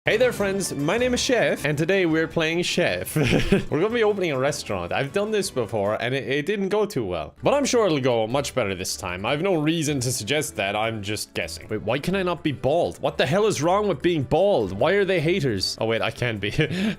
Hey there friends, my name is Chef, and today we're playing Chef. We're gonna be opening a restaurant. I've done this before, and it didn't go too well. But I'm sure it'll go much better this time. I've no reason to suggest that, I'm just guessing. Wait, why can I not be bald? What the hell is wrong with being bald? Why are they haters? Oh wait, I can be.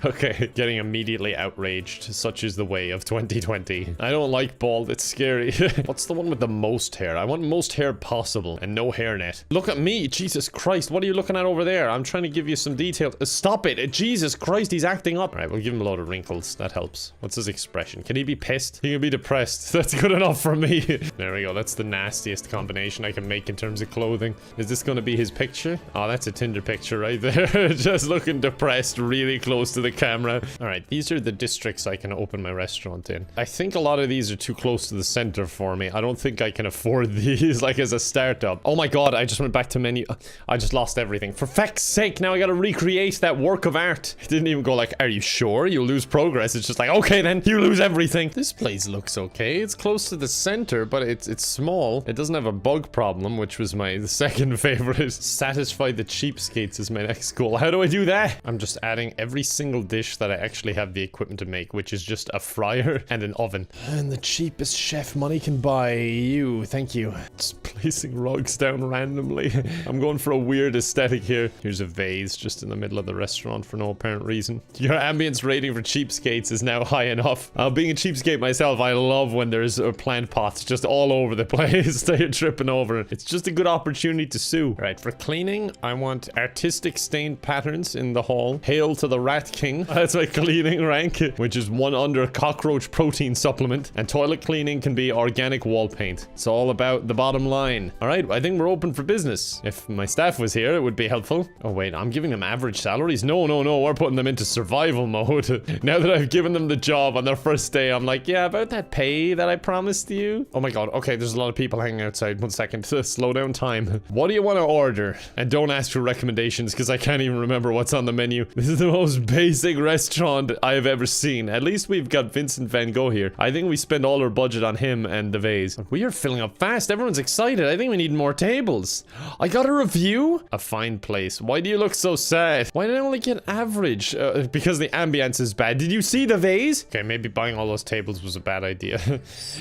Okay, getting immediately outraged. Such is the way of 2020. I don't like bald, it's scary. What's the one with the most hair? I want most hair possible, and no hairnet. Look at me, Jesus Christ, what are you looking at over there? I'm trying to give you some details. Stop it! Jesus Christ, he's acting up. All right, we'll give him a load of wrinkles. That helps. What's his expression? Can he be pissed? He can be depressed. That's good enough for me. There we go. That's the nastiest combination I can make in terms of clothing. Is this going to be his picture? Oh, that's a Tinder picture right there. Just looking depressed, really close to the camera. All right, these are the districts I can open my restaurant in. I think a lot of these are too close to the center for me. I don't think I can afford these, like, as a startup. Oh my god, I just went back to menu. I just lost everything. For feck's sake, now I gotta recreate that work of art. It didn't even go like, are you sure? You'll lose progress. It's just like, okay then, you lose everything. This place looks okay. It's close to the center, but it's small. It doesn't have a bug problem, which was my second favorite. Satisfy the cheapskates is my next goal. How do I do that? I'm just adding every single dish that I actually have the equipment to make, which is just a fryer and an oven. And the cheapest chef money can buy. You, thank you. Just placing rugs down randomly. I'm going for a weird aesthetic here. Here's a vase just in the middle of the restaurant for no apparent reason. Your ambience rating for cheapskates is now high enough. Being a cheapskate myself, I love when there's plant pots just all over the place that you're tripping over. It's just a good opportunity to sue. All right, for cleaning, I want artistic stained patterns in the hall. Hail to the Rat King. That's my cleaning rank, which is 1 under cockroach protein supplement. And toilet cleaning can be organic wall paint. It's all about the bottom line. All right, I think we're open for business. If my staff was here, it would be helpful. Oh wait, I'm giving them average salaries? No, we're putting them into survival mode. Now that I've given them the job on their first day, I'm like, yeah, about that pay that I promised you. Oh my god, okay, there's a lot of people hanging outside. 1 second, slow down time. What do you want to order? And don't ask for recommendations, because I can't even remember what's on the menu. This is the most basic restaurant I have ever seen. At least we've got Vincent van Gogh here. I think we spend all our budget on him and the vase. We are filling up fast. Everyone's excited. I think we need more tables. I got a review? A fine place. Why do you look so sad? Why did I only get average? Because the ambience is bad. Did you see the vase? Okay, maybe buying all those tables was a bad idea.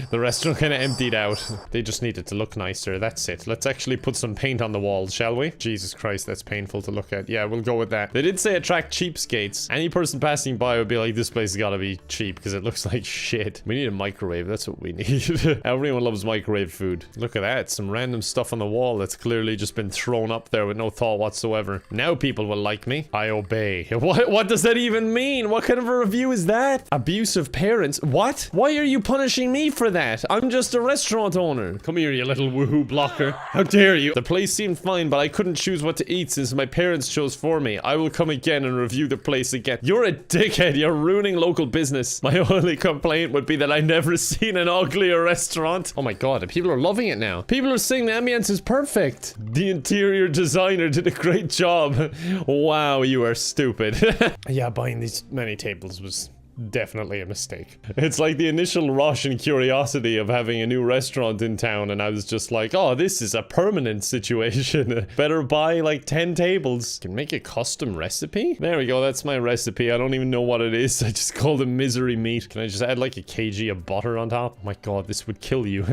The restaurant kind of emptied out. They just needed to look nicer. That's it. Let's actually put some paint on the walls, shall we? Jesus Christ, that's painful to look at. Yeah, we'll go with that. They did say attract cheapskates. Any person passing by would be like, this place has got to be cheap because it looks like shit. We need a microwave. That's what we need. Everyone loves microwave food. Look at that. Some random stuff on the wall that's clearly just been thrown up there with no thought whatsoever. Now people will like me. I obey. What does that even mean? What kind of a review is that? Abusive parents? What? Why are you punishing me for that? I'm just a restaurant owner. Come here, you little woohoo blocker. How dare you? The place seemed fine, but I couldn't choose what to eat since my parents chose for me. I will come again and review the place again. You're a dickhead. You're ruining local business. My only complaint would be that I never seen an uglier restaurant. Oh my god, people are loving it now. People are saying the ambience is perfect. The interior designer did a great job. Wow, you are stupid. Yeah, buying these many tables was definitely a mistake. It's like the initial rush and curiosity of having a new restaurant in town, and I was just like, oh, this is a permanent situation. Better buy like 10 tables. Can make a custom recipe? There we go, that's my recipe. I don't even know what it is. I just called it misery meat. Can I just add like a kg of butter on top? Oh my god, this would kill you.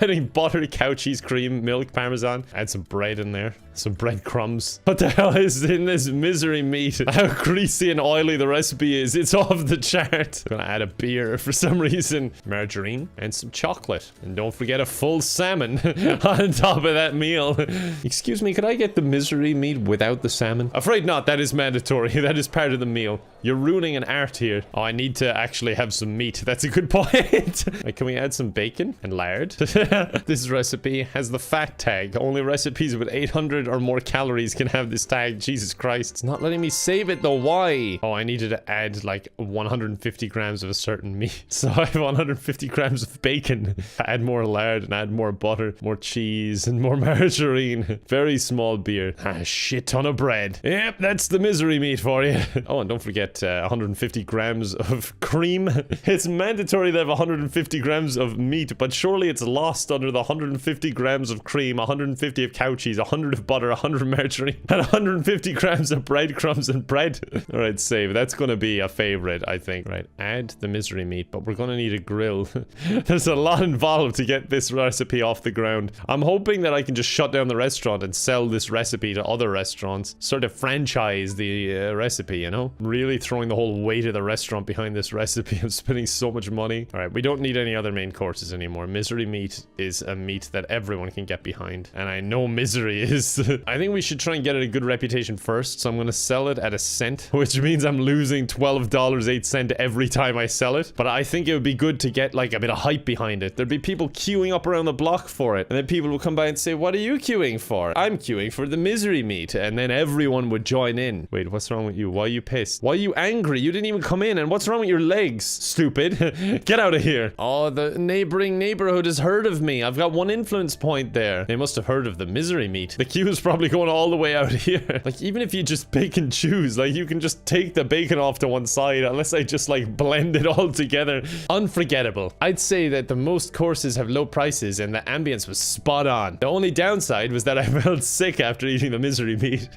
Adding butter, cow cheese, cream, milk, parmesan. Add some bread in there. Some breadcrumbs. What the hell is in this misery meat? How greasy and oily the recipe is. It's off the chart. I'm gonna add a beer for some reason. Margarine and some chocolate. And don't forget a full salmon on top of that meal. Excuse me, could I get the misery meat without the salmon? Afraid not. That is mandatory. That is part of the meal. You're ruining an art here. Oh, I need to actually have some meat. That's a good point. Like, can we add some bacon and lard? This recipe has the fat tag. Only recipes with 800 or more calories can have this tag. Jesus Christ. It's not letting me save it though. Why? Oh, I needed to add like 1 150 grams of a certain meat. So I have 150 grams of bacon. Add more lard and add more butter, more cheese and more margarine. Very small beer. A shit ton of bread. Yep, that's the misery meat for you. Oh, and don't forget 150 grams of cream. It's mandatory to have 150 grams of meat, but surely it's lost under the 150 grams of cream, 150 of cow cheese, 100 of butter, 100 of margarine, and 150 grams of breadcrumbs and bread. All right, save. That's going to be a favorite, I think. Right, add the misery meat, but we're going to need a grill. There's a lot involved to get this recipe off the ground. I'm hoping that I can just shut down the restaurant and sell this recipe to other restaurants. Sort of franchise the recipe, you know? Really throwing the whole weight of the restaurant behind this recipe. I'm spending so much money. All right, we don't need any other main courses anymore. Misery meat is a meat that everyone can get behind. And I know misery is. I think we should try and get it a good reputation first. So I'm going to sell it at a cent, which means I'm losing $12.08 every time I sell it. But I think it would be good to get like a bit of hype behind it. There'd be people queuing up around the block for it. And then people will come by and say, what are you queuing for? I'm queuing for the misery meat. And then everyone would join in. Wait, what's wrong with you? Why are you pissed? Why are you angry? You didn't even come in. And what's wrong with your legs? Stupid. Get out of here. Oh, the neighboring neighborhood has heard of me. I've got one influence point there. They must have heard of the misery meat. The queue is probably going all the way out here. Like, even if you just pick and choose, like, you can just take the bacon off to one side unless I just, like, blend it all together. Unforgettable. I'd say that the most courses have low prices and the ambience was spot on. The only downside was that I felt sick after eating the misery meat.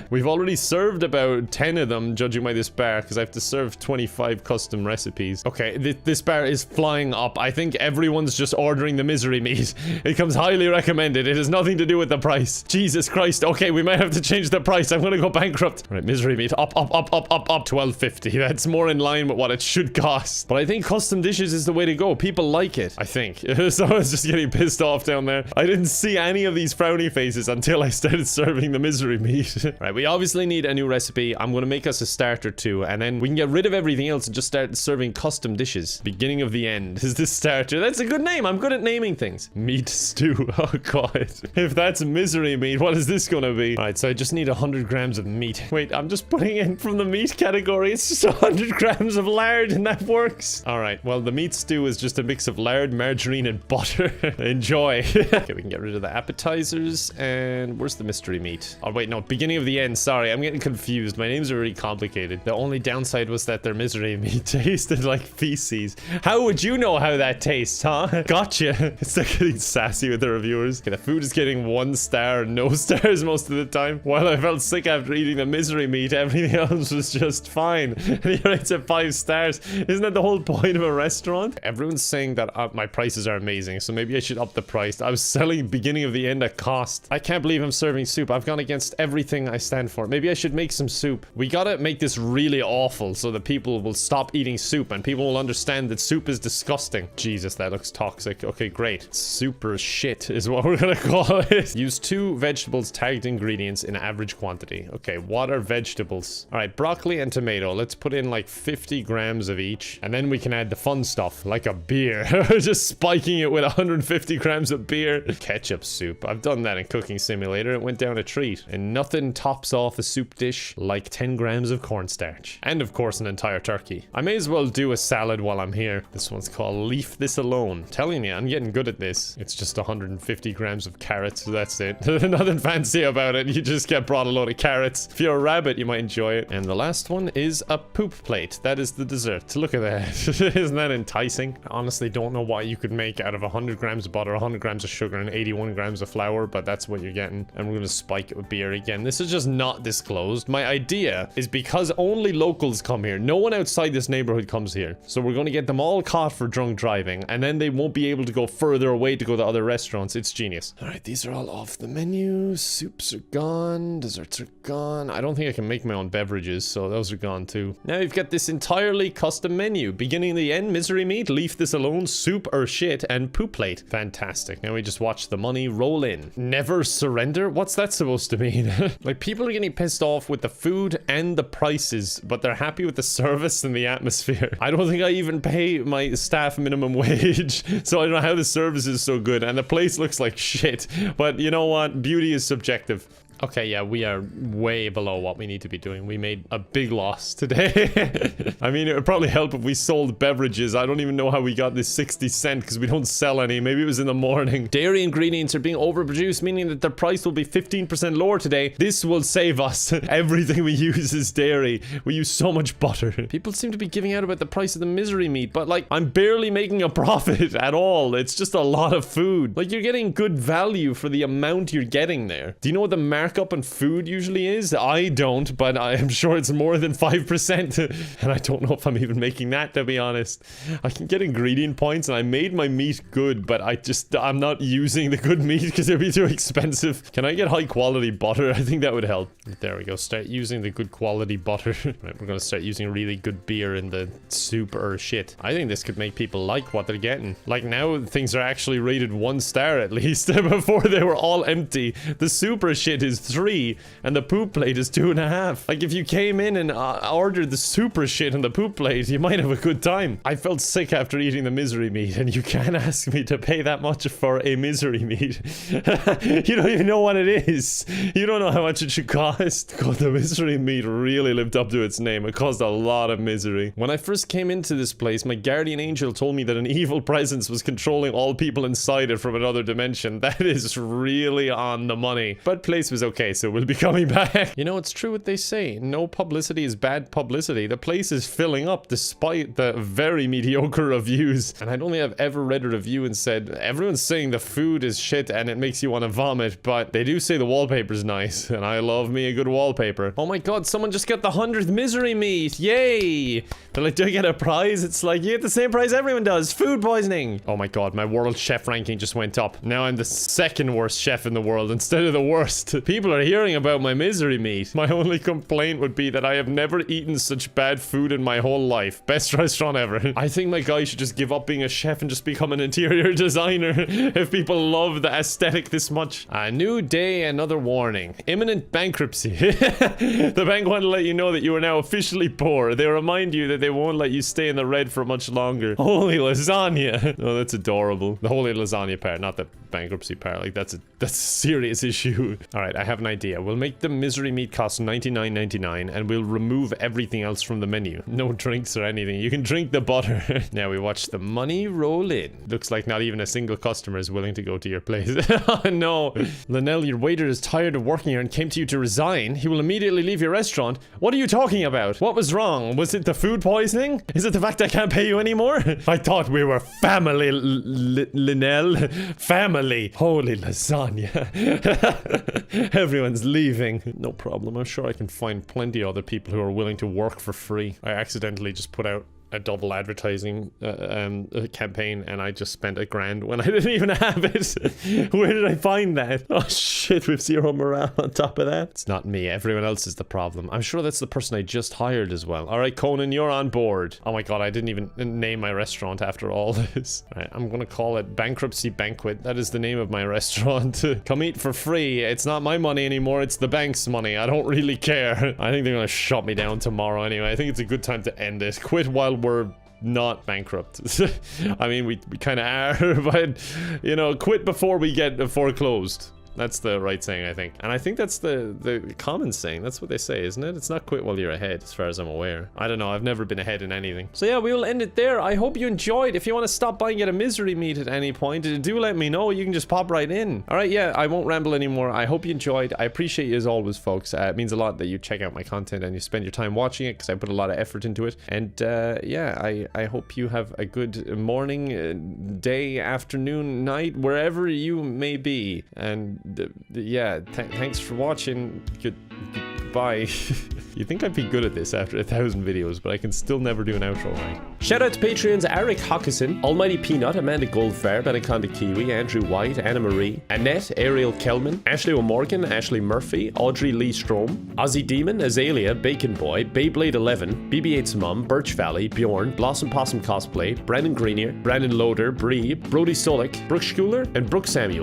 We've already served about 10 of them, judging by this bar, because I have to serve 25 custom recipes. Okay, this bar is flying up. I think everyone's just ordering the misery meat. It comes highly recommended. It has nothing to do with the price. Jesus Christ. Okay, we might have to change the price. I'm gonna go bankrupt. All right, misery meat. Up. $12.50. That's more in line with what it should cost. But I think custom dishes is the way to go. People like it, I think. So I was just getting pissed off down there. I didn't see any of these frowny faces until I started serving the misery meat. Right, we obviously need a new recipe. I'm gonna make us a starter too, and then we can get rid of everything else and just start serving custom dishes. Beginning of the end is this starter. That's a good name. I'm good at naming things. Meat stew. Oh god. If that's misery meat, what is this gonna be? Alright, so I just need 100 grams of meat. Wait, I'm just putting in from the meat category. It's just 100 grams of lard and that works. Alright, well, the meat stew is just a mix of lard, margarine, and butter. Enjoy. Okay, we can get rid of the appetizers. And where's the mystery meat? Oh, wait, no. Beginning of the end. Sorry, I'm getting confused. My names are really complicated. The only downside was that their misery meat tasted like feces. How would you know how that tastes, huh? Gotcha. It's like getting sassy with the reviewers. Okay, the food is getting 1 star and no stars most of the time. While I felt sick after eating the misery meat, everything else was just fine. And he rates it 5 stars. Isn't that the whole point of a restaurant? Everyone's saying that my prices are amazing, so maybe I should up the price. I was selling beginning of the end at cost. I can't believe I'm serving soup. I've gone against everything I stand for. Maybe I should make some soup. We gotta make this really awful so that people will stop eating soup and people will understand that soup is disgusting. Jesus, that looks toxic. Okay, great. Super shit is what we're gonna call it. Use 2 vegetables tagged ingredients in average quantity. Okay, what are vegetables? All right, broccoli and tomato. Let's put in like 50 grams of each. And then we can add the fun stuff, like a beer. Just spiking it with 150 grams of beer. Ketchup soup. I've done that in Cooking Simulator. It went down a treat. And nothing tops off a soup dish like 10 grams of cornstarch. And of course, an entire turkey. I may as well do a salad while I'm here. This one's called Leave This Alone. Telling you, I'm getting good at this. It's just 150 grams of carrots. So that's it. Nothing fancy about it. You just get brought a load of carrots. If you're a rabbit, you might enjoy it. And the last one is a poop plate. That is the dessert. Look at that. Isn't that enticing? I honestly don't know what you could make out of 100 grams of butter, 100 grams of sugar, and 81 grams of flour, but that's what you're getting. And we're going to spike it with beer again. This is just not disclosed. My idea is because only locals come here. No one outside this neighborhood comes here. So we're going to get them all caught for drunk driving, and then they won't be able to go further away to go to other restaurants. It's genius. All right, these are all off the menu. Soups are gone. Desserts are gone. I don't think I can make my own beverages, so those are gone too. Now you've got this entirely custom menu. Beginning the end, misery meat, leave this alone, soup or shit, and poop plate. Fantastic. Now we just watch the money roll in. Never surrender? What's that supposed to mean? Like, people are getting pissed off with the food and the prices, but they're happy with the service and the atmosphere. I don't think I even pay my staff minimum wage, so I don't know how the service is so good, and the place looks like shit. But you know what? Beauty is subjective. Okay, yeah, we are way below what we need to be doing. We made a big loss today. I mean, it would probably help if we sold beverages. I don't even know how we got this 60 cent because we don't sell any. Maybe it was in the morning. Dairy ingredients are being overproduced, meaning that the price will be 15% lower today. This will save us. Everything we use is dairy. We use so much butter. People seem to be giving out about the price of the misery meat, but like, I'm barely making a profit at all. It's just a lot of food. Like, you're getting good value for the amount you're getting there. Do you know what the markup on food usually is? I don't, but I am sure it's more than 5%. And I don't know if I'm even making that, to be honest. I can get ingredient points, and I made my meat good, but I'm not using the good meat because it'd be too expensive. Can I get high quality butter? I think that would help. There we go. Start using the good quality butter. Right, we're gonna start using really good beer in the soup or shit. I think this could make people like what they're getting. Like, now things are actually rated 1 star at least. Before they were all empty. The super shit is 3 and the poop plate is 2.5. Like, if you came in and ordered the super shit and the poop plate, you might have a good time. I felt sick after eating the misery meat, and you can't ask me to pay that much for a misery meat. You don't even know what it is. You don't know how much it should cost. God, the misery meat really lived up to its name. It caused a lot of misery. When I first came into this place, my guardian angel told me that an evil presence was controlling all people inside it from another dimension. That is really on the money. But place was okay, so we'll be coming back. You know, it's true what they say. No publicity is bad publicity. The place is filling up despite the very mediocre reviews. And I don't think I've ever read a review and said, everyone's saying the food is shit and it makes you want to vomit, but they do say the wallpaper's nice, and I love me a good wallpaper. Oh my god, someone just got the 100th misery meat. Yay! They're like, do I get a prize? It's like, you get the same prize everyone does. Food poisoning. Oh my god, my world chef ranking just went up. Now I'm the second worst chef in the world instead of the worst. People are hearing about my misery meat. My only complaint would be that I have never eaten such bad food in my whole life. Best restaurant ever. I think my guy should just give up being a chef and just become an interior designer if people love the aesthetic this much. A new day, another warning. Imminent bankruptcy. The bank want to let you know that you are now officially poor. They remind you that they won't let you stay in the red for much longer. Holy lasagna. Oh, that's adorable. The holy lasagna part, not the bankruptcy part. Like, that's a serious issue. All right, I have an idea. We'll make the misery meat cost $99.99 and we'll remove everything else from the menu. No drinks or anything. You can drink the butter. Now we watch the money roll in. Looks like not even a single customer is willing to go to your place. Oh no. Linnell, your waiter is tired of working here and came to you to resign. He will immediately leave your restaurant. What are you talking about? What was wrong? Was it the food poisoning? Is it the fact I can't pay you anymore? I thought we were family, Linnell. Family. Holy lasagna. Everyone's leaving. No problem. I'm sure I can find plenty of other people who are willing to work for free. I accidentally just put out a double advertising campaign and I just spent $1,000 when I didn't even have it. Where did I find that? Oh shit, we've 0 morale on top of that. It's not me, everyone else is the problem. I'm sure that's the person I just hired as well. All right, Conan, you're on board. Oh my god, I didn't even name my restaurant after all this. All right, I'm gonna call it Bankruptcy Banquet. That is the name of my restaurant. Come eat for free. It's not my money anymore, it's the bank's money. I don't really care. I think they're gonna shut me down tomorrow anyway. I think it's a good time to end it. Quit while we're not bankrupt. I mean, we kind of are, but, you know, quit before we get foreclosed. That's the right saying, I think. And I think that's the common saying. That's what they say, isn't it? It's not quit while you're ahead, as far as I'm aware. I don't know. I've never been ahead in anything. So yeah, we will end it there. I hope you enjoyed. If you want to stop by and get a misery meat at any point, do let me know. You can just pop right in. All right, yeah, I won't ramble anymore. I hope you enjoyed. I appreciate you as always, folks. It means a lot that you check out my content and you spend your time watching it because I put a lot of effort into it. And yeah, I hope you have a good morning, day, afternoon, night, wherever you may be. And yeah, thanks for watching. Goodbye. You'd think I'd be good at this after 1,000 videos, but I can still never do an outro right. Shout out to Patreons Eric Hawkison, Almighty Peanut, Amanda Goldfarb, Anaconda Kiwi, Andrew White, Anna Marie, Annette, Ariel Kelman, Ashley O'Morgan, Ashley Murphy, Audrey Lee Strom, Ozzy Demon, Azalea, Bacon Boy, Beyblade 11, BB8's Mum, Birch Valley, Bjorn, Blossom Possum Cosplay, Brandon Greenier, Brandon Loader, Bree, Brody Stolik, Brooke Schooler, and Brooke Samuel.